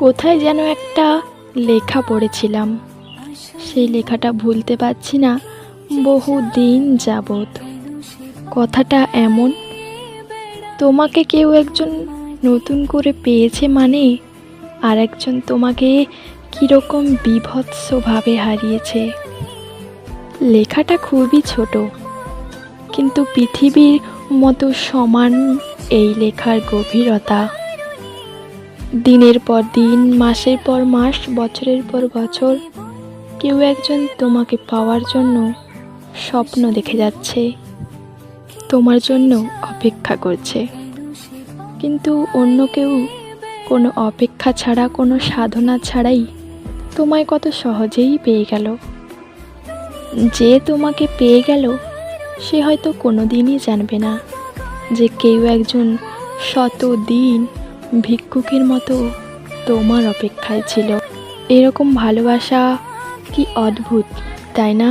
কোথায় যেন একটা লেখা পড়েছিলাম, সেই লেখাটা ভুলতে পারছি না বহু দিন যাবৎ। কথাটা এমন, তোমাকে কেউ একজন নতুন করে পেয়েছে মানে আর একজন তোমাকে কীরকম বীভৎসভাবে হারিয়েছে। লেখাটা খুবই ছোট, কিন্তু পৃথিবীর মতো সমান এই লেখার গভীরতা। দিনের পর দিন, মাসের পর মাস, বছরের পর বছর কেউ একজন তোমাকে পাওয়ার জন্য স্বপ্ন দেখে যাচ্ছে, তোমার জন্য অপেক্ষা করছে। কিন্তু অন্য কেউ কোনো অপেক্ষা ছাড়া, কোনো সাধনা ছাড়াই তোমায় কত সহজেই পেয়ে গেল। যে তোমাকে পেয়ে গেল সে হয়তো কোনো দিনই জানবে না যে কেউ একজন শতদিন ভিক্ষুকের মতো তোমার অপেক্ষায় ছিল। এরকম ভালোবাসা কি অদ্ভুত, তাই না?